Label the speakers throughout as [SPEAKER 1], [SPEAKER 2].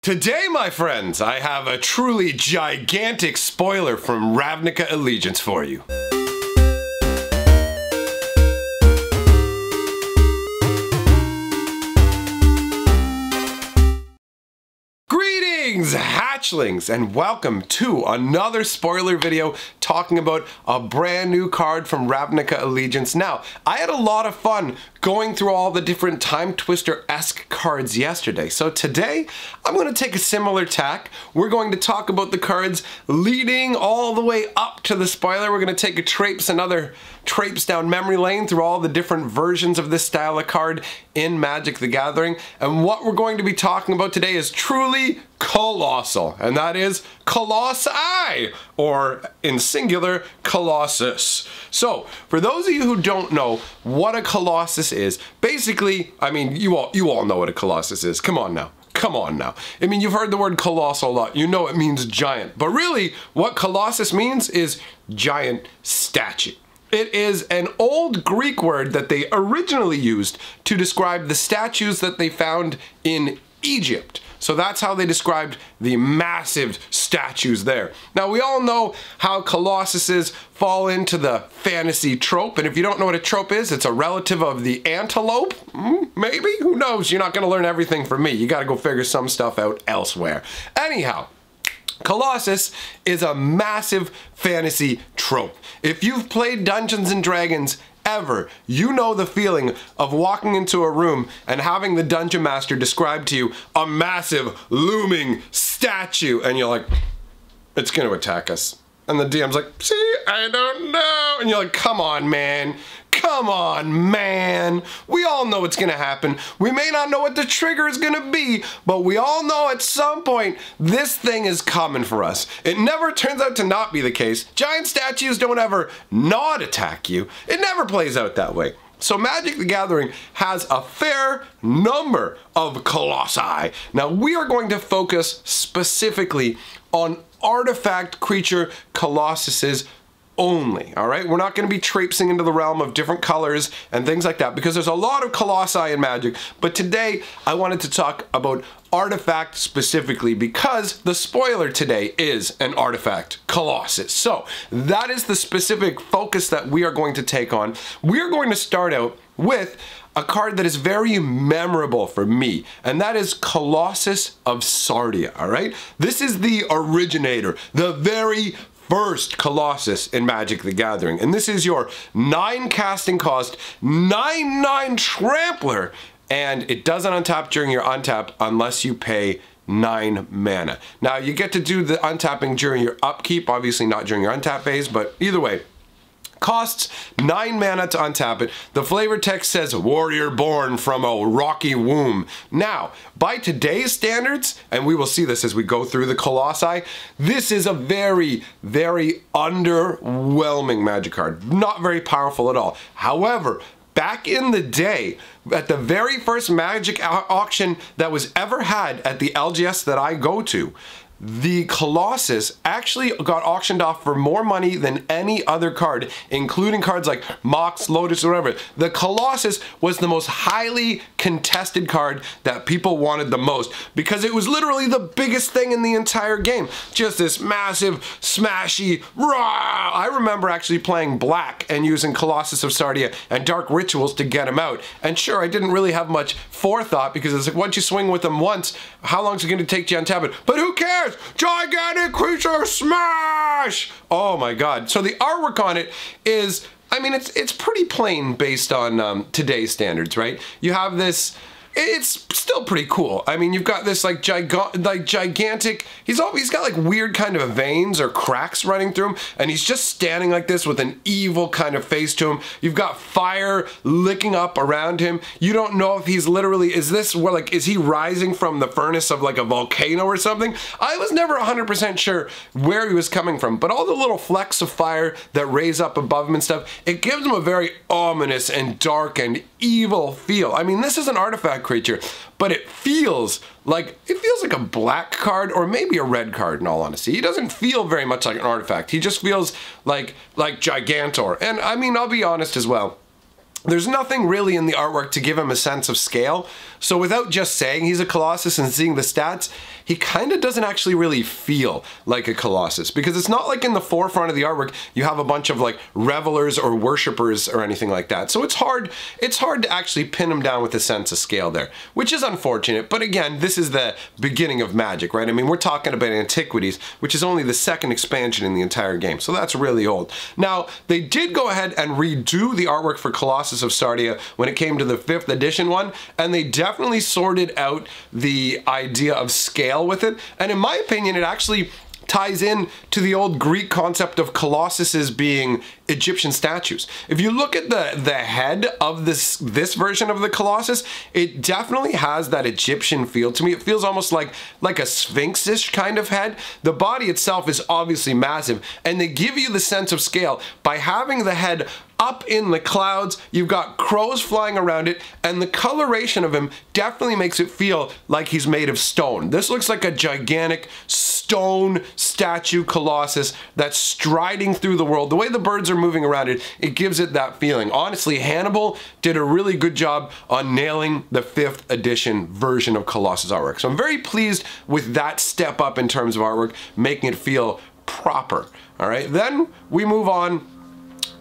[SPEAKER 1] Today, my friends, I have a truly gigantic spoiler from Ravnica Allegiance for you. Greetings, hatchlings, and welcome to another spoiler video talking about a brand new card from Ravnica Allegiance. Now, I had a lot of fun going through all the different Time Twister-esque cards yesterday. So today, I'm going to take a similar tack. We're going to talk about the cards leading all the way up to the spoiler. We're going to take another traipse down memory lane through all the different versions of this style of card in Magic the Gathering. And what we're going to be talking about today is truly colossal, and that is colossi, or in singular, Colossus. So, for those of you who don't know what a Colossus is, basically, I mean, you all know what a Colossus is. Come on now. Come on now. I mean, you've heard the word colossal a lot. You know it means giant. But really, what Colossus means is giant statue. It is an old Greek word that they originally used to describe the statues that they found in Egypt. So that's how they described the massive statues there. Now, we all know how Colossuses fall into the fantasy trope, and if you don't know what a trope is, it's a relative of the antelope. Maybe? Who knows? You're not going to learn everything from me. You got to go figure some stuff out elsewhere. Anyhow, Colossus is a massive fantasy trope. If you've played Dungeons & Dragons ever, you know the feeling of walking into a room and having the Dungeon Master describe to you a massive looming statue, and you're like, it's gonna attack us. And the DM's like, see, I don't know. And you're like, come on, man. Come on, man. We all know what's gonna happen. We may not know what the trigger is gonna be, but we all know at some point this thing is coming for us. It never turns out to not be the case. Giant statues don't ever not attack you. It never plays out that way. So Magic the Gathering has a fair number of colossi. Now we are going to focus specifically on artifact creature colossuses only, all right? We're not going to be traipsing into the realm of different colors and things like that because there's a lot of colossi in Magic, but today I wanted to talk about artifact specifically because the spoiler today is an artifact colossus. So that is the specific focus that we are going to take on. We are going to start out with a card that is very memorable for me, and that is Colossus of Sardia, all right? This is the originator, the very first Colossus in Magic the Gathering, and this is your 9 casting cost, 9/9 trampler, and it doesn't untap during your untap unless you pay 9 mana. Now, you get to do the untapping during your upkeep, obviously not during your untap phase, but either way, costs 9 mana to untap it. The flavor text says warrior born from a rocky womb. Now, by today's standards, and we will see this as we go through the colossi, this is a very, very underwhelming Magic card. Not very powerful at all. However, back in the day, at the very first Magic auction that was ever had at the LGS that I go to, the Colossus actually got auctioned off for more money than any other card, including cards like Mox, Lotus, or whatever. The Colossus was the most highly contested card that people wanted the most because it was literally the biggest thing in the entire game. Just this massive, smashy, rah! I remember actually playing black and using Colossus of Sardia and Dark Rituals to get him out. And sure, I didn't really have much forethought because it's like, once you swing with them once, how long is it going to take to untap it? But who cares? Gigantic creature smash! Oh my god. So the artwork on it is, I mean, it's pretty plain based on today's standards, right? You have this, it's still pretty cool. I mean, you've got this like gigantic, he's got like weird kind of veins or cracks running through him, and he's just standing like this with an evil kind of face to him. You've got fire licking up around him. You don't know if he's literally, is he rising from the furnace of like a volcano or something? I was never 100% sure where he was coming from, but all the little flecks of fire that raise up above him and stuff, it gives him a very ominous and dark and evil feel. I mean, this is an artifact creature, but it feels like a black card or maybe a red card in all honesty. He doesn't feel very much like an artifact. He just feels like Gigantor. And I mean, I'll be honest as well. There's nothing really in the artwork to give him a sense of scale, so without just saying he's a Colossus and seeing the stats, he kind of doesn't actually really feel like a Colossus, because it's not like in the forefront of the artwork you have a bunch of like revelers or worshippers or anything like that. So it's hard to actually pin him down with a sense of scale there, which is unfortunate, but again, this is the beginning of Magic, right? I mean, we're talking about Antiquities, which is only the second expansion in the entire game, so that's really old. Now, they did go ahead and redo the artwork for Colossus of Sardia when it came to the 5th edition one, and they definitely sorted out the idea of scale with it, and in my opinion it actually ties in to the old Greek concept of Colossuses being Egyptian statues. If you look at the head of this version of the Colossus, it definitely has that Egyptian feel to me. It feels almost like a Sphinx-ish kind of head. The body itself is obviously massive, and they give you the sense of scale by having the head up in the clouds. You've got crows flying around it, and the coloration of him definitely makes it feel like he's made of stone. This looks like a gigantic stone statue Colossus that's striding through the world. The way the birds are moving around it, it gives it that feeling. Honestly, Hannibal did a really good job on nailing the 5th edition version of Colossus artwork. So I'm very pleased with that step up in terms of artwork, making it feel proper. All right, then we move on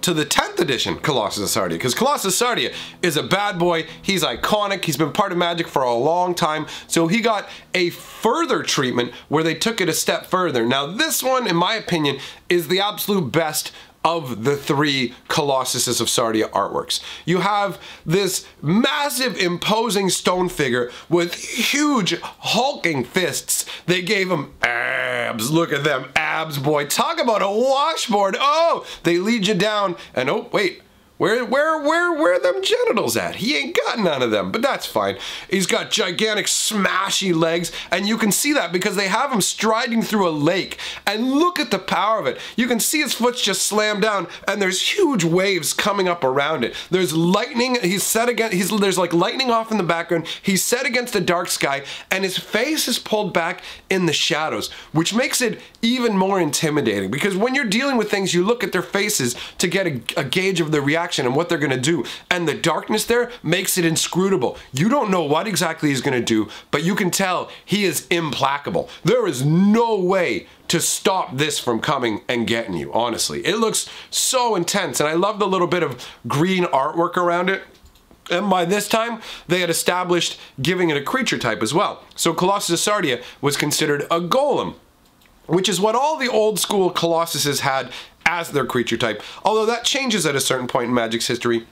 [SPEAKER 1] to the 10th edition Colossus of Sardia, because Colossus of Sardia is a bad boy. He's iconic. He's been part of Magic for a long time, so he got a further treatment where they took it a step further. Now this one, in my opinion, is the absolute best of the 3 Colossuses of Sardia artworks. You have this massive imposing stone figure with huge hulking fists. They gave him abs. Look at them abs, boy. Talk about a washboard. Oh, they lead you down and oh wait, where are them genitals at? He ain't got none of them, but that's fine. He's got gigantic smashy legs, and you can see that because they have him striding through a lake. And look at the power of it. You can see his foot's just slammed down, and there's huge waves coming up around it. There's lightning. He's set against. There's like lightning off in the background. He's set against a dark sky, and his face is pulled back in the shadows, which makes it even more intimidating. Because when you're dealing with things, you look at their faces to get a gauge of their reaction and what they're gonna do, and the darkness there makes it inscrutable. You don't know what exactly he's gonna do, but you can tell he is implacable. There is no way to stop this from coming and getting you, honestly. It looks so intense, and I love the little bit of green artwork around it. And by this time, they had established giving it a creature type as well. So Colossus of Sardia was considered a golem, which is what all the old school Colossuses had as their creature type, although that changes at a certain point in Magic's history,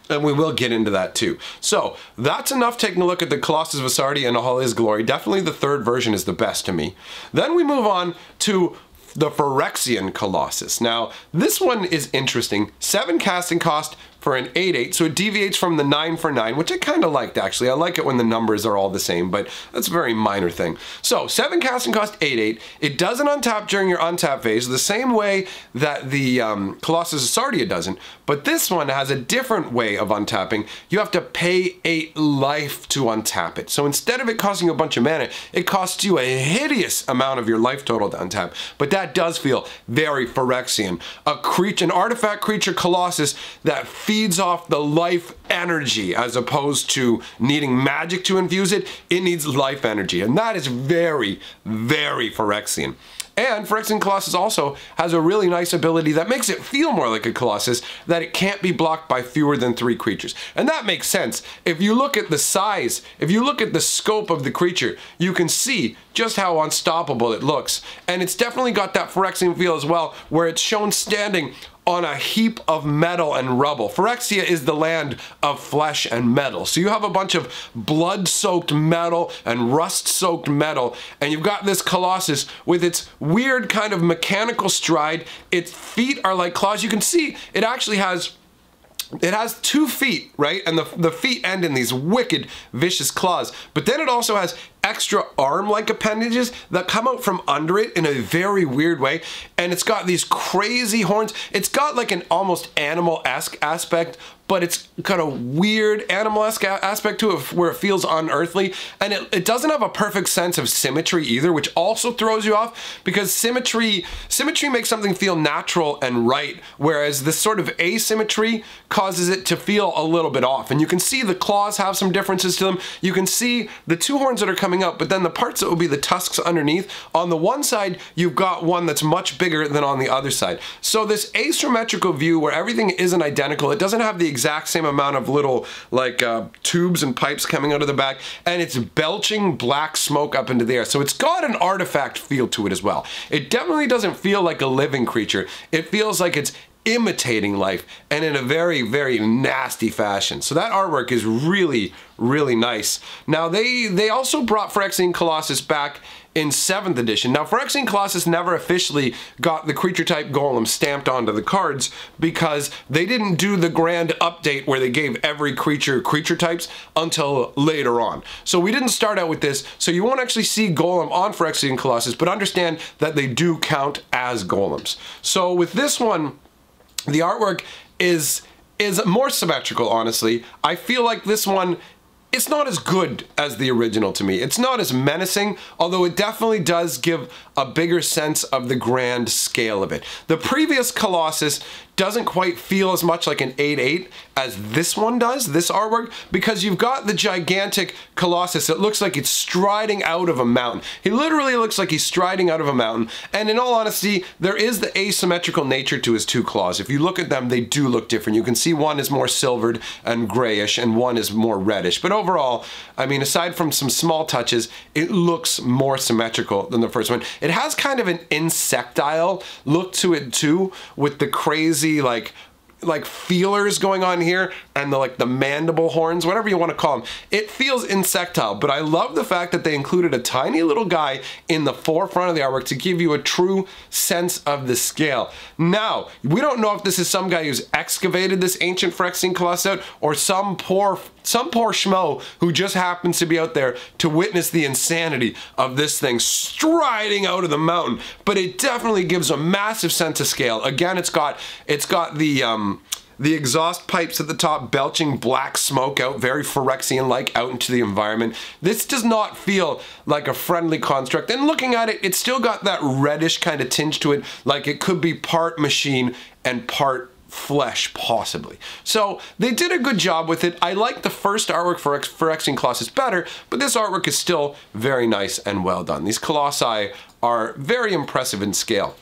[SPEAKER 1] and we will get into that too. So that's enough taking a look at the Colossus of Sardia in all his glory. Definitely the 3rd version is the best to me. Then we move on to the Phyrexian Colossus. Now, this one is interesting. 7 casting cost for an 8/8, so it deviates from the 9 for 9, which I kind of liked actually. I like it when the numbers are all the same, but that's a very minor thing. So 7 casting cost, 8/8. It doesn't untap during your untap phase, the same way that the Colossus of Sardia doesn't, but this one has a different way of untapping. You have to pay 8 life to untap it. So instead of it costing you a bunch of mana, it costs you a hideous amount of your life total to untap. But that does feel very Phyrexian. An artifact creature Colossus that feeds off the life energy as opposed to needing magic to infuse it. It needs life energy, and that is very, very Phyrexian. And Phyrexian Colossus also has a really nice ability that makes it feel more like a Colossus, that it can't be blocked by fewer than 3 creatures. And that makes sense. If you look at the size, if you look at the scope of the creature, you can see just how unstoppable it looks. And it's definitely got that Phyrexian feel as well, where it's shown standing on a heap of metal and rubble. Phyrexia is the land of flesh and metal. So you have a bunch of blood-soaked metal and rust-soaked metal, and you've got this Colossus with its weird kind of mechanical stride. Its feet are like claws. You can see it actually has 2 feet, right? And the feet end in these wicked, vicious claws. But then it also has extra arm-like appendages that come out from under it in a very weird way, and it's got these crazy horns. It's got like an almost animal-esque aspect, but it's got a weird animal-esque aspect to it where it feels unearthly, and it doesn't have a perfect sense of symmetry either, which also throws you off, because symmetry makes something feel natural and right, whereas this sort of asymmetry causes it to feel a little bit off. And you can see the claws have some differences to them. You can see the two horns that are coming up, but then the parts that will be the tusks underneath, on the one side you've got one that's much bigger than on the other side. So this asymmetrical view where everything isn't identical, it doesn't have the exact same amount of little like tubes and pipes coming out of the back, and it's belching black smoke up into the air. So it's got an artifact feel to it as well. It definitely doesn't feel like a living creature. It feels like it's imitating life, and in a very, very nasty fashion. So that artwork is really, really nice. Now they also brought Phyrexian Colossus back in 7th edition. Now Phyrexian Colossus never officially got the creature type golem stamped onto the cards because they didn't do the grand update where they gave every creature types until later on. So we didn't start out with this, so you won't actually see golem on Phyrexian Colossus, but understand that they do count as golems. So with this one, the artwork is more symmetrical, honestly. I feel like this one, it's not as good as the original to me. It's not as menacing, although it definitely does give a bigger sense of the grand scale of it. The previous Colossus doesn't quite feel as much like an 8/8 as this one does, this artwork, because you've got the gigantic Colossus that looks like it's striding out of a mountain. He literally looks like he's striding out of a mountain, and in all honesty, there is the asymmetrical nature to his two claws. If you look at them, they do look different. You can see one is more silvered and grayish, and one is more reddish. But overall, I mean, aside from some small touches, it looks more symmetrical than the first one. It has kind of an insectile look to it too, with the crazy like feelers going on here and the mandible horns, whatever you want to call them. It feels insectile, but I love the fact that they included a tiny little guy in the forefront of the artwork to give you a true sense of the scale. Now, we don't know if this is some guy who's excavated this ancient Phyrexian Colossus out, or some poor schmo who just happens to be out there to witness the insanity of this thing striding out of the mountain. But it definitely gives a massive sense of scale. Again, it's got the exhaust pipes at the top belching black smoke out, very Phyrexian-like, out into the environment. This does not feel like a friendly construct, and looking at it, it's still got that reddish kind of tinge to it, like it could be part machine and part flesh, possibly. So they did a good job with it. I like the first artwork for Phyrexian Colossus better, but this artwork is still very nice and well done. These colossi are very impressive in scale.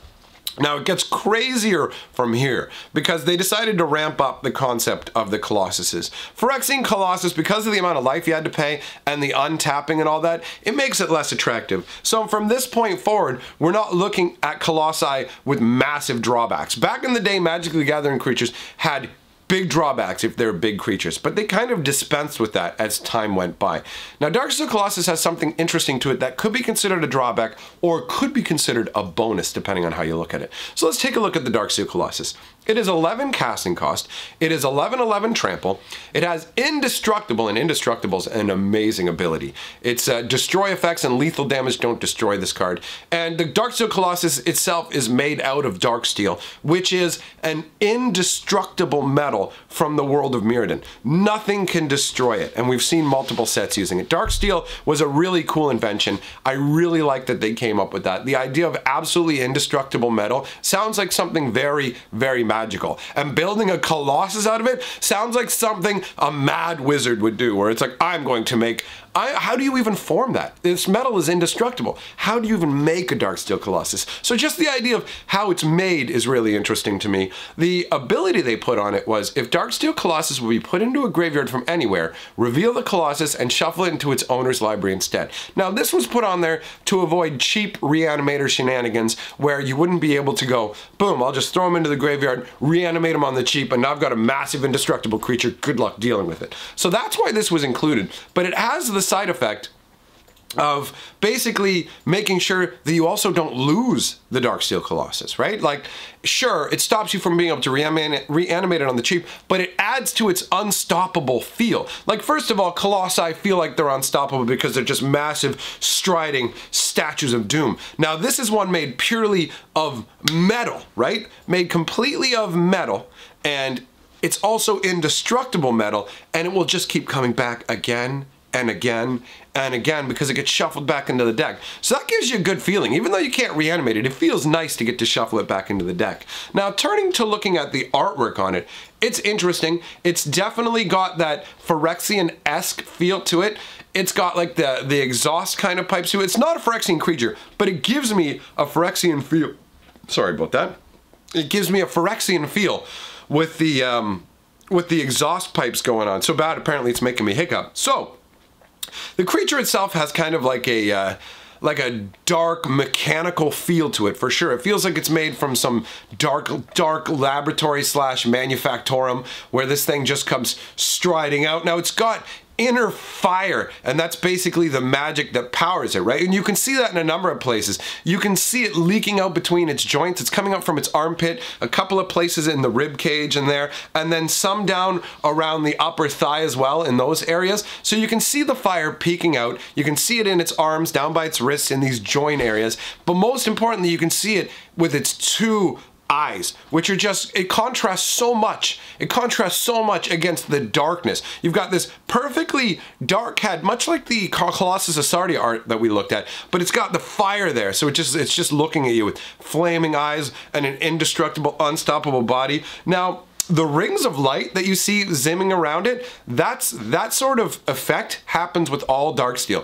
[SPEAKER 1] Now it gets crazier from here because they decided to ramp up the concept of the Colossuses. Phyrexian Colossus, because of the amount of life you had to pay and the untapping and all that, it makes it less attractive. So from this point forward, we're not looking at colossi with massive drawbacks. Back in the day, Magic the Gathering creatures had big drawbacks if they're big creatures, but they kind of dispensed with that as time went by. Now Darksteel Colossus has something interesting to it that could be considered a drawback or could be considered a bonus depending on how you look at it. So let's take a look at the Darksteel Colossus. It is 11 casting cost, it is 11/11 trample, it has indestructible, and indestructible is an amazing ability. Its destroy effects and lethal damage don't destroy this card, and the Darksteel Colossus itself is made out of Darksteel, which is an indestructible metal from the world of Mirrodin. Nothing can destroy it, and we've seen multiple sets using it. Darksteel was a really cool invention. I really like that they came up with that. The idea of absolutely indestructible metal sounds like something very, very magical. And building a Colossus out of it sounds like something a mad wizard would do, where it's like, I'm going to make... how do you even form that? This metal is indestructible. How do you even make a Darksteel Colossus? So just the idea of how it's made is really interesting to me. The ability they put on it was, if Darksteel Colossus will be put into a graveyard from anywhere, reveal the Colossus and shuffle it into its owner's library instead. Now this was put on there to avoid cheap reanimator shenanigans where you wouldn't be able to go, boom, I'll just throw them into the graveyard, reanimate them on the cheap, and now I've got a massive indestructible creature, good luck dealing with it. So that's why this was included, but it has the side effect of basically making sure that you also don't lose the Darksteel Colossus, right? Like, sure, it stops you from being able to reanimate it on the cheap, but it adds to its unstoppable feel. Like, first of all, Colossi feel like they're unstoppable because they're just massive, striding statues of doom. Now, this is one made purely of metal, right? Made completely of metal, and it's also indestructible metal, and it will just keep coming back again and again and again because it gets shuffled back into the deck. So that gives you a good feeling. Even though you can't reanimate it, it feels nice to get to shuffle it back into the deck. Now, turning to looking at the artwork on it, it's interesting. It's definitely got that Phyrexian-esque feel to it. It's got like the exhaust kind of pipes to it. It's not a Phyrexian creature, but it gives me a Phyrexian feel. Sorry about that. It gives me a Phyrexian feel with the exhaust pipes going on. So bad, apparently it's making me hiccup. So, the creature itself has kind of like a dark mechanical feel to it, for sure. It feels like it's made from some dark laboratory slash manufactorum where this thing just comes striding out. Now, it's got inner fire, and that's basically the magic that powers it, right? And you can see that in a number of places. You can see it leaking out between its joints. It's coming up from its armpit, a couple of places in the rib cage in there, and then some down around the upper thigh as well in those areas. So you can see the fire peeking out. You can see it in its arms, down by its wrists, in these joint areas. But most importantly, you can see it with its two eyes, which are just, it contrasts so much. It contrasts so much against the darkness. You've got this perfectly dark head, much like the Colossus of Sardia art that we looked at, but it's got the fire there, so it's just looking at you with flaming eyes and an indestructible, unstoppable body. Now, the rings of light that you see zimming around it, that sort of effect happens with all Darksteel.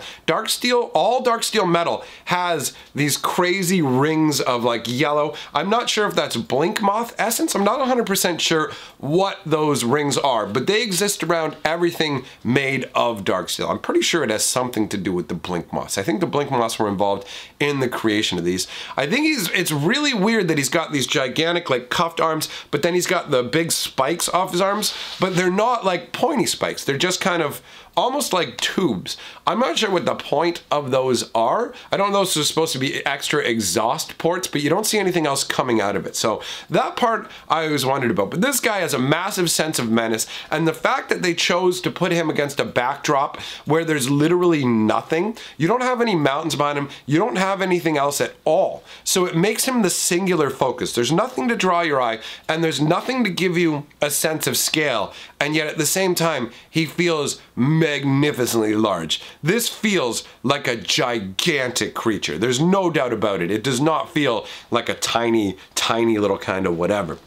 [SPEAKER 1] All Darksteel metal has these crazy rings of like yellow. I'm not sure if that's blink moth essence. I'm not 100% sure what those rings are, but they exist around everything made of Darksteel. I'm pretty sure it has something to do with the blink moths. I think the blink moths were involved in the creation of these. I think it's really weird that he's got these gigantic like cuffed arms, but then he's got the big spikes off his arms, but they're not like pointy spikes. They're just kind of almost like tubes. I'm not sure what the point of those are. I don't know if they're supposed to be extra exhaust ports, but you don't see anything else coming out of it. So that part I always wondered about. But this guy has a massive sense of menace, and the fact that they chose to put him against a backdrop where there's literally nothing, you don't have any mountains behind him, you don't have anything else at all. So it makes him the singular focus. There's nothing to draw your eye, and there's nothing to give you a sense of scale, and yet at the same time, he feels magnificently large. This feels like a gigantic creature. There's no doubt about it. It does not feel like a tiny little kind of whatever.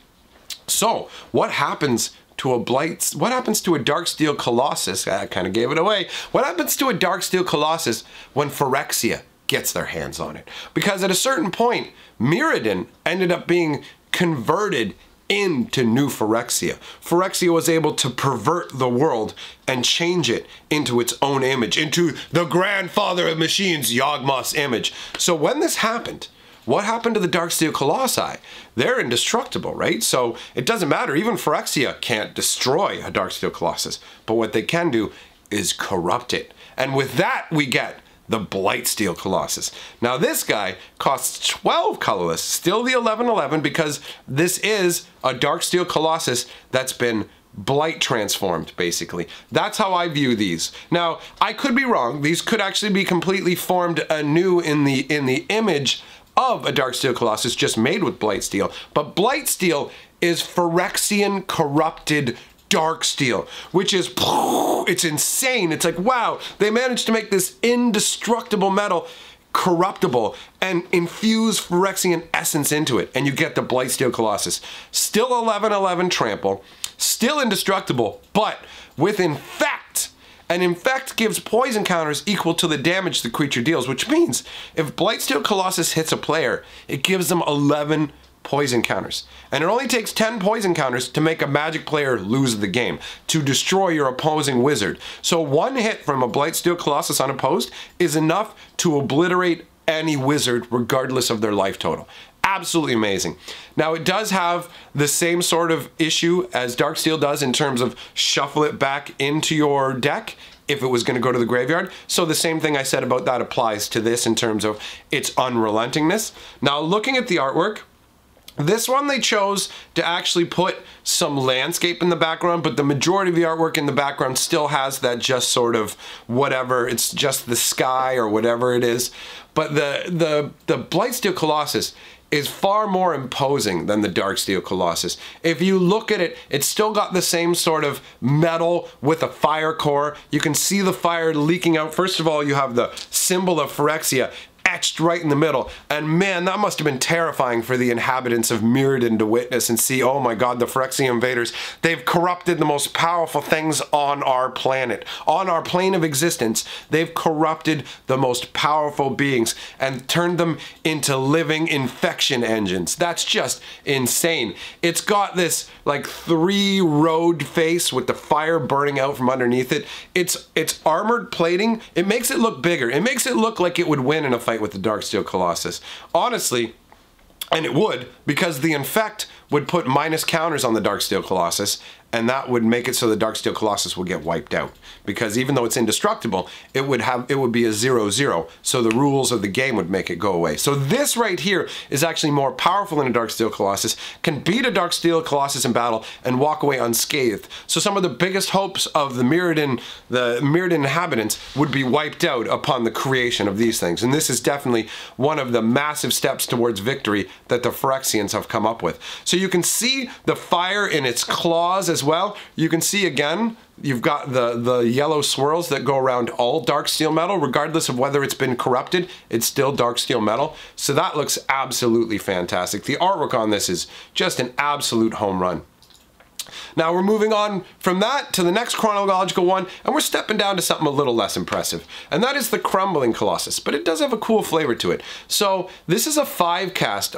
[SPEAKER 1] So, what happens to a Darksteel Colossus? I kind of gave it away. What happens to a Darksteel Colossus when Phyrexia gets their hands on it? Because at a certain point, Mirrodin ended up being converted into new Phyrexia. Phyrexia was able to pervert the world and change it into its own image, into the grandfather of machines, Yawgmoth's image. So when this happened, what happened to the Darksteel Colossi? They're indestructible, right? So it doesn't matter. Even Phyrexia can't destroy a Darksteel Colossus. But what they can do is corrupt it. And with that, we get the Blightsteel Colossus. Now this guy costs 12 colorless, still the 11/11, because this is a Darksteel Colossus that's been blight transformed, basically. That's how I view these. Now, I could be wrong. These could actually be completely formed anew in the image of a Darksteel Colossus just made with Blightsteel. But Blightsteel is Phyrexian corrupted Darksteel, which is, it's insane. It's like, wow, they managed to make this indestructible metal corruptible and infuse Phyrexian essence into it, and you get the Blightsteel Colossus. Still 11/11 trample, still indestructible, but with infect. And infect gives poison counters equal to the damage the creature deals, which means if Blightsteel Colossus hits a player, it gives them 11 poison counters. And it only takes 10 poison counters to make a magic player lose the game, to destroy your opposing wizard. So one hit from a Blightsteel Colossus unopposed is enough to obliterate any wizard regardless of their life total. Absolutely amazing. Now it does have the same sort of issue as Darksteel does in terms of shuffle it back into your deck. if it was going to go to the graveyard. So the same thing I said about that applies to this in terms of its unrelentingness. Now looking at the artwork, this one they chose to actually put some landscape in the background, but the majority of the artwork in the background still has that just sort of whatever, it's just the sky or whatever it is. But the Blightsteel Colossus is far more imposing than the Darksteel Colossus. If you look at it, it's still got the same sort of metal with a fire core. You can see the fire leaking out. First of all, you have the symbol of Phyrexia etched right in the middle, and man, that must have been terrifying for the inhabitants of Mirrodin to witness and see, oh my god, the Phyrexian invaders, they've corrupted the most powerful things on our planet, on our plane of existence. They've corrupted the most powerful beings and turned them into living infection engines. That's just insane. It's got this like 3-road face with the fire burning out from underneath it. It's armored plating. It makes it look bigger. It makes it look like it would win in a fight with the Darksteel Colossus. Honestly, and it would, because the infect would put minus counters on the Darksteel Colossus, and that would make it so the Darksteel Colossus would get wiped out. Because even though it's indestructible, it would be a 0/0, so the rules of the game would make it go away. So this right here is actually more powerful than a Darksteel Colossus, can beat a Darksteel Colossus in battle and walk away unscathed. So some of the biggest hopes of the Mirrodin inhabitants would be wiped out upon the creation of these things. And this is definitely one of the massive steps towards victory that the Phyrexians have come up with. So you can see the fire in its claws as well. You can see again, you've got the yellow swirls that go around all Darksteel metal, regardless of whether it's been corrupted, it's still Darksteel metal. So that looks absolutely fantastic. The artwork on this is just an absolute home run. Now we're moving on from that to the next chronological one, and we're stepping down to something a little less impressive, and that is the Crumbling Colossus, but it does have a cool flavor to it. So this is a 5-cast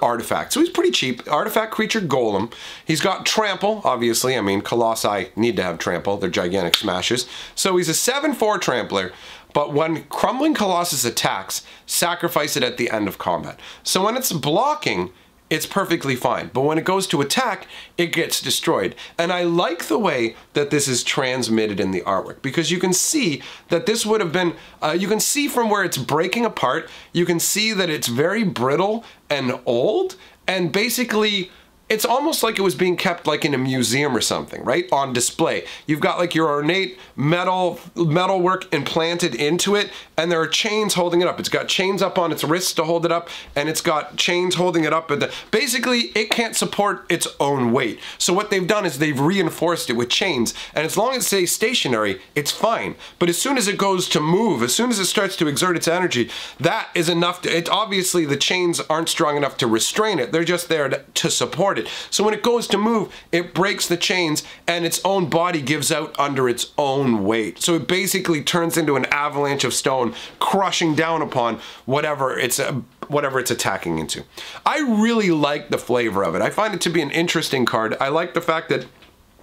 [SPEAKER 1] artifact, so he's pretty cheap. Artifact creature golem. He's got trample, obviously. I mean, colossi need to have trample. They're gigantic smashers. So he's a 7/4 trampler, but when Crumbling Colossus attacks, sacrifice it at the end of combat. So when it's blocking, it's perfectly fine. But when it goes to attack, it gets destroyed. And I like the way that this is transmitted in the artwork, because you can see that this would have been, you can see from where it's breaking apart, you can see that it's very brittle and old, and basically it's almost like it was being kept like in a museum or something, right? On display. You've got like your ornate metalwork implanted into it, and there are chains holding it up. It's got chains up on its wrists to hold it up, and it's got chains holding it up. Basically, it can't support its own weight. So what they've done is they've reinforced it with chains, and as long as it stays stationary, it's fine. But as soon as it goes to move, as soon as it starts to exert its energy, that is enough to, obviously the chains aren't strong enough to restrain it. They're just there to support it. So when it goes to move, it breaks the chains and its own body gives out under its own weight. So it basically turns into an avalanche of stone, crushing down upon whatever it's attacking into. I really like the flavor of it. I find it to be an interesting card. I like the fact that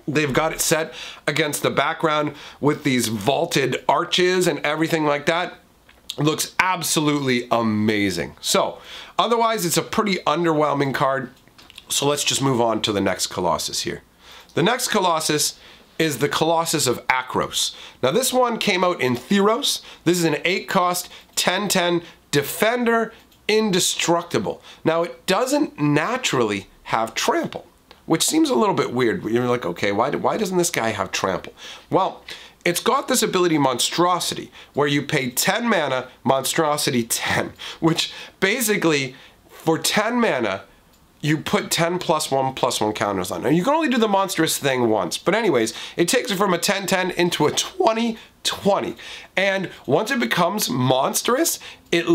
[SPEAKER 1] they've got it set against the background with these vaulted arches and everything like that. It looks absolutely amazing. So otherwise, it's a pretty underwhelming card. So let's just move on to the next Colossus here. The next Colossus is the Colossus of Akros. Now this one came out in Theros. This is an 8-cost, 10/10 defender, indestructible. Now it doesn't naturally have trample, which seems a little bit weird. You're like, okay, why doesn't this guy have trample? Well, it's got this ability Monstrosity, where you pay 10 mana, Monstrosity 10, which basically for 10 mana, you put 10 +1/+1 counters on. Now you can only do the monstrous thing once, but anyways, it takes it from a 10/10 into a 20/20. And once it becomes monstrous, it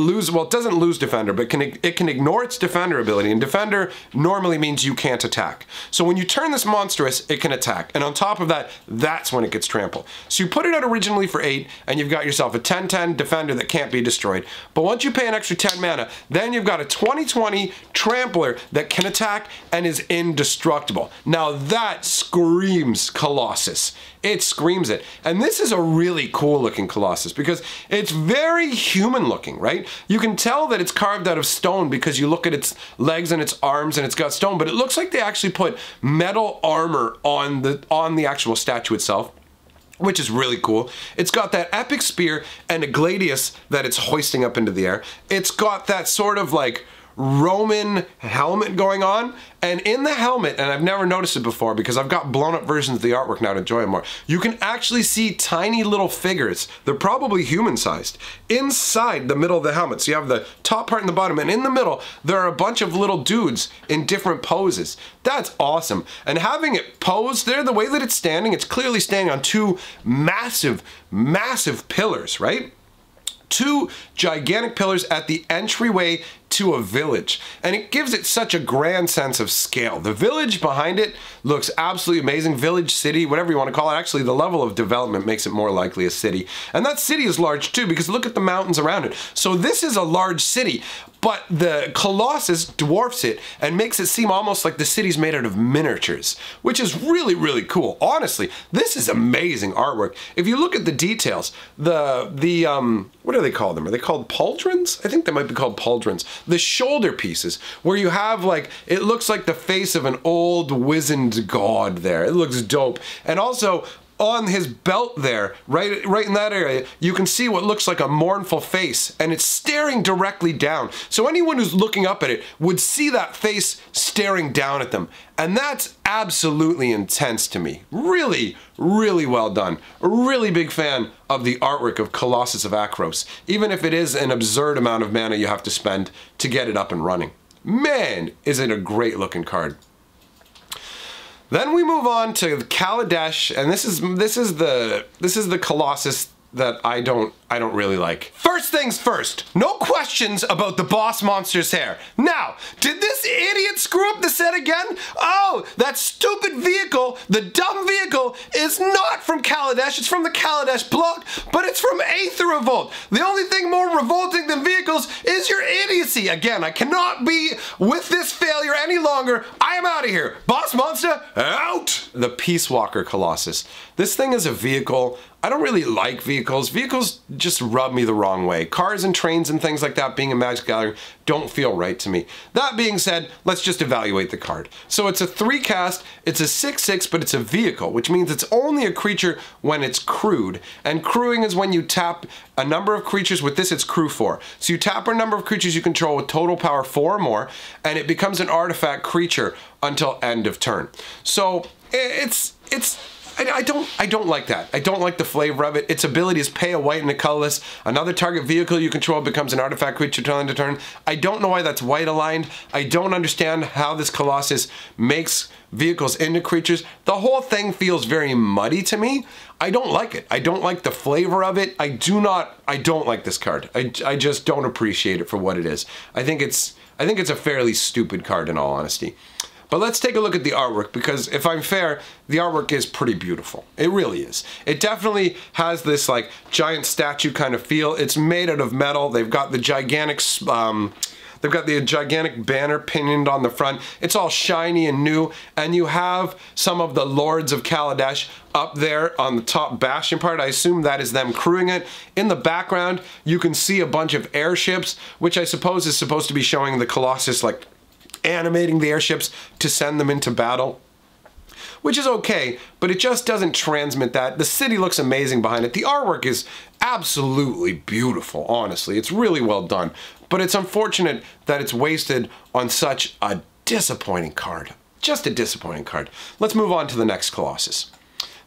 [SPEAKER 1] doesn't lose defender, but it can ignore its defender ability, and defender normally means you can't attack. So when you turn this monstrous, it can attack, and on top of that, that's when it gets trample. So you put it out originally for 8, and you've got yourself a 10/10 defender that can't be destroyed. But once you pay an extra 10 mana, then you've got a 20/20 trampler that can attack and is indestructible. Now that screams Colossus. It screams it. And this is a really cool looking Colossus because it's very human looking, right? You can tell that it's carved out of stone because you look at its legs and its arms and it's got stone, but it looks like they actually put metal armor on the actual statue itself, which is really cool. It's got that epic spear and a gladius that it's hoisting up into the air. It's got that sort of like Roman helmet going on, and in the helmet, and I've never noticed it before because I've got blown up versions of the artwork now to enjoy it more, you can actually see tiny little figures. They're probably human sized inside the middle of the helmet. So you have the top part and the bottom, and in the middle there are a bunch of little dudes in different poses. That's awesome. And having it posed there, the way that it's standing, it's clearly standing on two massive pillars, right? Two gigantic pillars at the entryway to a village, and it gives it such a grand sense of scale. The village behind it looks absolutely amazing. Village, city, whatever you want to call it. Actually, the level of development makes it more likely a city, and that city is large too because look at the mountains around it. So this is a large city, but the Colossus dwarfs it and makes it seem almost like the city's made out of miniatures, which is really, really cool. Honestly, this is amazing artwork. If you look at the details, what do they call them? Are they called pauldrons? I think they might be called pauldrons. The shoulder pieces, where you have like, it looks like the face of an old wizened god there. It looks dope. And also, on his belt there, right in that area, you can see what looks like a mournful face, and it's staring directly down. So anyone who's looking up at it would see that face staring down at them. And that's absolutely intense to me. Really, really well done. A really big fan of the artwork of Colossus of Akros, even if it is an absurd amount of mana you have to spend to get it up and running. Man, is it a great looking card. Then we move on to Kaladesh, and this is the Colossus that I don't really like. First things first, no questions about the boss monster's hair. Now, did this idiot screw up the set again? Oh, that stupid vehicle, the dumb vehicle, is not from Kaladesh, it's from the Kaladesh block, but it's from Aether Revolt. The only thing more revolting than vehicles is your idiocy. Again, I cannot be with this failure any longer. I am out of here. Boss monster, out! The Peace Walker Colossus. This thing is a vehicle. I don't really like vehicles. Vehicles just rub me the wrong way. Cars and trains and things like that, being a Magic Gathering, don't feel right to me. That being said, let's just evaluate the card. So it's a 3 cast, it's a 6/6, but it's a vehicle, which means it's only a creature when it's crewed. And crewing is when you tap a number of creatures. With this, it's crew 4. So you tap a number of creatures you control with total power 4 or more, and it becomes an artifact creature until end of turn. So I don't like that. I don't like the flavor of it. Its ability is pay a white and a colorless. Another target vehicle you control becomes an artifact creature till end of turn. I don't know why that's white aligned. I don't understand how this Colossus makes vehicles into creatures. The whole thing feels very muddy to me. I don't like it. I don't like the flavor of it. I don't like this card. I just don't appreciate it for what it is. I think it's a fairly stupid card in all honesty. But let's take a look at the artwork, because if I'm fair, the artwork is pretty beautiful. It really is. It definitely has this like giant statue kind of feel. It's made out of metal. They've got the gigantic banner pinioned on the front. It's all shiny and new, and you have some of the Lords of Kaladesh up there on the top bastion part. I assume that is them crewing it. In the background, you can see a bunch of airships, which I suppose is supposed to be showing the Colossus like animating the airships to send them into battle, which is okay, but it just doesn't transmit that. The city looks amazing behind it. The artwork is absolutely beautiful, honestly. It's really well done, but it's unfortunate that it's wasted on such a disappointing card. Just a disappointing card. Let's move on to the next Colossus.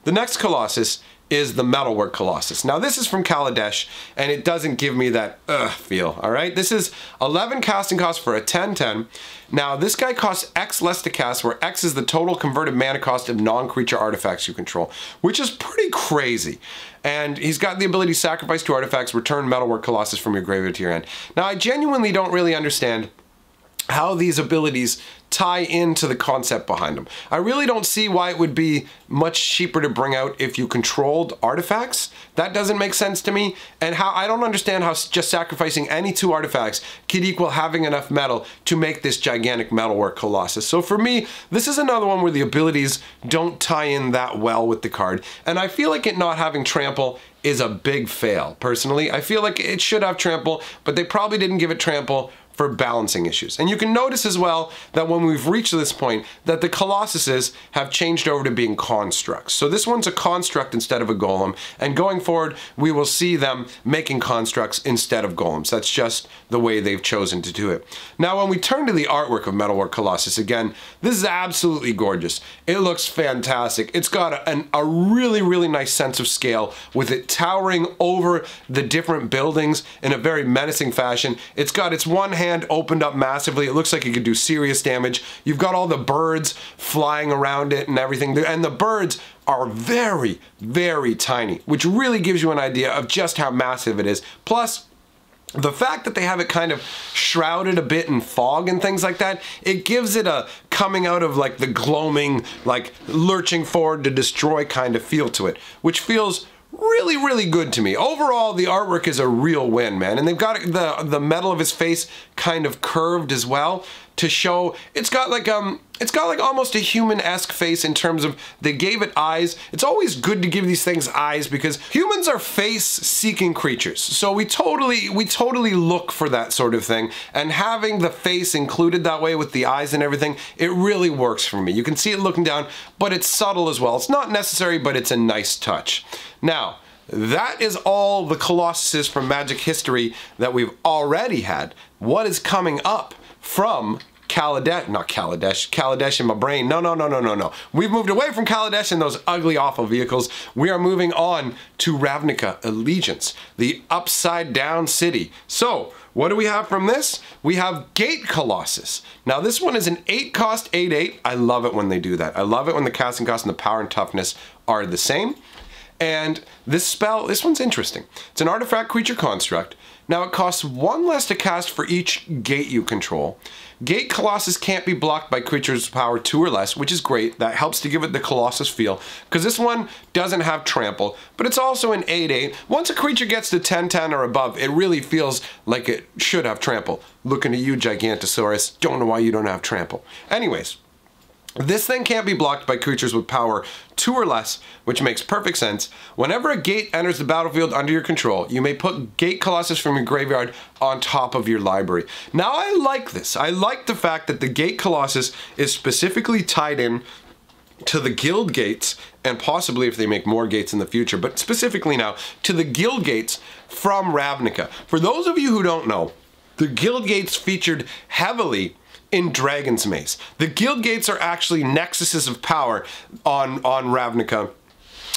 [SPEAKER 1] The next Colossus is the Metalwork Colossus. Now this is from Kaladesh, and it doesn't give me that feel, all right? This is 11 casting cost for a 10/10. Now this guy costs X less to cast, where X is the total converted mana cost of non-creature artifacts you control, which is pretty crazy. And he's got the ability to sacrifice 2 artifacts, return Metalwork Colossus from your graveyard to your hand. Now I genuinely don't really understand how these abilities tie into the concept behind them. I really don't see why it would be much cheaper to bring out if you controlled artifacts. That doesn't make sense to me. And how I don't understand how just sacrificing any 2 artifacts could equal having enough metal to make this gigantic Metalwork Colossus. So for me, this is another one where the abilities don't tie in that well with the card. And I feel like it not having trample is a big fail, personally. I feel like it should have trample, but they probably didn't give it trample for balancing issues. And you can notice as well that when we've reached this point that the Colossuses have changed over to being constructs. So this one's a construct instead of a golem, and going forward we will see them making constructs instead of golems. That's just the way they've chosen to do it. Now when we turn to the artwork of Metalwork Colossus, again, this is absolutely gorgeous. It looks fantastic. It's got a really, really nice sense of scale with it towering over the different buildings in a very menacing fashion. It's got its one hand opened up massively. It looks like it could do serious damage. You've got all the birds flying around it and everything, and the birds are very, very tiny, which really gives you an idea of just how massive it is. Plus, the fact that they have it kind of shrouded a bit in fog and things like that, it gives it a coming out of like the gloaming, like lurching forward to destroy kind of feel to it, which feels really, really good to me. Overall, the artwork is a real win, man. And they've got the metal of his face kind of curved as well to show it's got like almost a human-esque face in terms of they gave it eyes. It's always good to give these things eyes because humans are face-seeking creatures. So we totally look for that sort of thing, and having the face included that way with the eyes and everything, it really works for me. You can see it looking down, but it's subtle as well. It's not necessary, but it's a nice touch. Now, that is all the Colossuses from Magic history that we've already had. What is coming up from Kaladesh in my brain. No. We've moved away from Kaladesh and those ugly, awful vehicles. We are moving on to Ravnica Allegiance, the upside down city. So, what do we have from this? We have Gate Colossus. Now this one is an 8 cost 8/8. I love it when they do that. I love it when the casting cost and the power and toughness are the same. And this one's interesting. It's an artifact creature construct. Now it costs 1 less to cast for each gate you control. Gate Colossus can't be blocked by creatures power 2 or less, which is great. That helps to give it the Colossus feel, because this one doesn't have trample, but it's also an 8/8. Once a creature gets to 10/10 or above, it really feels like it should have trample. Looking at you, Gigantosaurus. Don't know why you don't have trample. Anyways, this thing can't be blocked by creatures with power 2 or less, which makes perfect sense. Whenever a gate enters the battlefield under your control, you may put Gate Colossus from your graveyard on top of your library. Now I like this. I like the fact that the Gate Colossus is specifically tied in to the guild gates, and possibly if they make more gates in the future, but specifically now, to the guild gates from Ravnica. For those of you who don't know, the guild gates featured heavily in Dragon's Maze. The guild gates are actually nexuses of power on Ravnica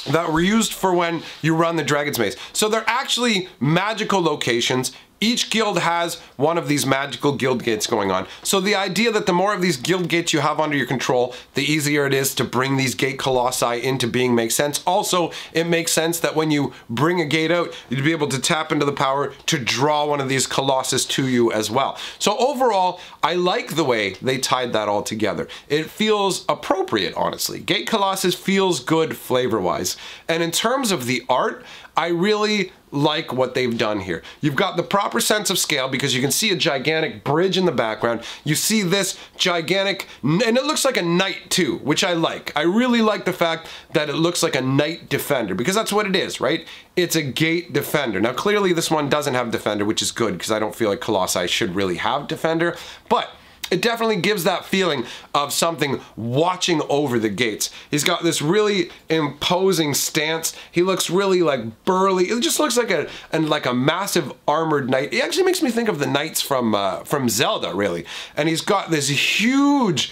[SPEAKER 1] that were used for when you run the Dragon's Maze. So they're actually magical locations. Each guild has one of these magical guild gates going on. So the idea that the more of these guild gates you have under your control, the easier it is to bring these gate colossi into being makes sense. Also, it makes sense that when you bring a gate out, you'd be able to tap into the power to draw one of these colossus to you as well. So overall, I like the way they tied that all together. It feels appropriate, honestly. Gate Colossus feels good flavor-wise. And in terms of the art, I really like what they've done here. You've got the proper sense of scale because you can see a gigantic bridge in the background. You see this gigantic, and it looks like a knight too, which I like. I really like the fact that it looks like a knight defender because that's what it is, right? It's a gate defender. Now clearly this one doesn't have defender, which is good because I don't feel like Colossi should really have defender, but it definitely gives that feeling of something watching over the gates. He's got this really imposing stance. He looks really like burly. It just looks like a massive armored knight. It actually makes me think of the knights from Zelda, really. And he's got this huge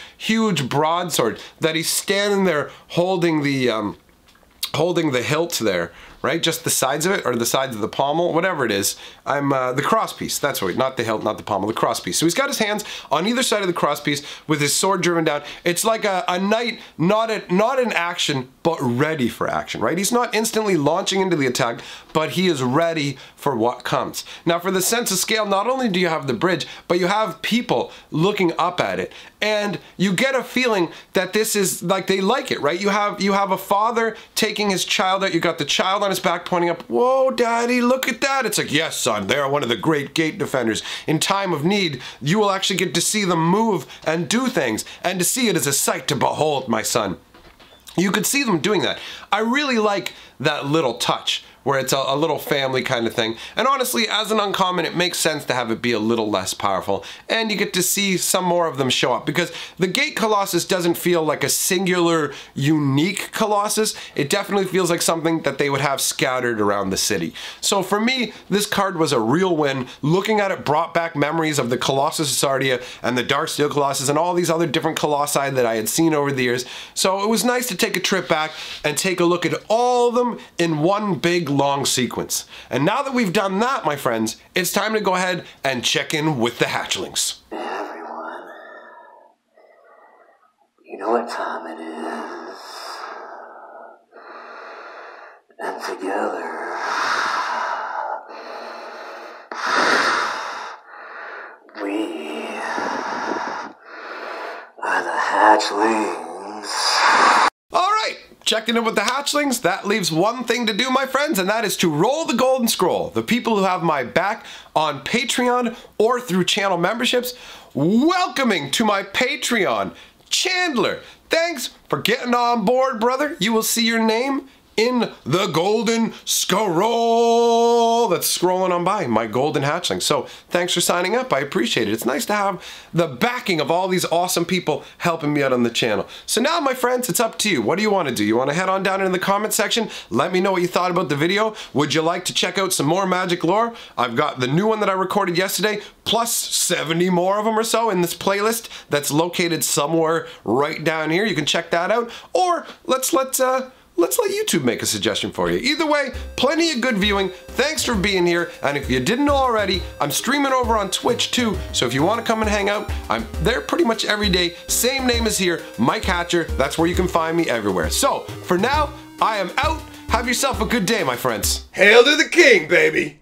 [SPEAKER 1] broadsword that he's standing there holding the hilt there. Right? Just the sides of it, or the sides of the pommel, whatever it is. The crosspiece, that's right, not the hilt, not the pommel, the crosspiece. So he's got his hands on either side of the crosspiece with his sword driven down. It's like a knight, not in action, but ready for action, right? He's not instantly launching into the attack, but he is ready for what comes. Now for the sense of scale, not only do you have the bridge, but you have people looking up at it. And you get a feeling that this is like they like it, right? You have a father taking his child out. You got the child on his back pointing up. Whoa, daddy, look at that. It's like, yes, son, they're one of the great gate defenders. In time of need, you will actually get to see them move and do things, and to see it is a sight to behold, my son. You could see them doing that. I really like that little touch, where it's a little family kind of thing. And honestly, as an uncommon, it makes sense to have it be a little less powerful, and you get to see some more of them show up, because the Gate Colossus doesn't feel like a singular, unique Colossus. It definitely feels like something that they would have scattered around the city. So for me, this card was a real win. Looking at it brought back memories of the Colossus of Sardia and the Darksteel Colossus and all these other different colossi that I had seen over the years. So it was nice to take a trip back and take a look at all of them in one big long sequence. And now that we've done that, my friends, it's time to go ahead and check in with the hatchlings.
[SPEAKER 2] Hey everyone, you know what time it is, and together we are the hatchlings.
[SPEAKER 1] Alright, checking in with the hatchlings. That leaves one thing to do, my friends, and that is to roll the golden scroll. The people who have my back on Patreon or through channel memberships, welcoming to my Patreon, Chandler. Thanks for getting on board, brother. You will see your name in the golden scroll that's scrolling on by, my golden hatchling. So thanks for signing up. I appreciate it. It's nice to have the backing of all these awesome people helping me out on the channel. So now, my friends, it's up to you. What do you want to do? You want to head on down in the comment section? Let me know what you thought about the video. Would you like to check out some more Magic lore? I've got the new one that I recorded yesterday, plus 70 more of them or so in this playlist that's located somewhere right down here. You can check that out. Or let's let YouTube make a suggestion for you. Either way, plenty of good viewing. Thanks for being here. And if you didn't know already, I'm streaming over on Twitch too. So if you want to come and hang out, I'm there pretty much every day. Same name as here, Mike Hatcher. That's where you can find me everywhere. So for now, I am out. Have yourself a good day, my friends. Hail to the king, baby.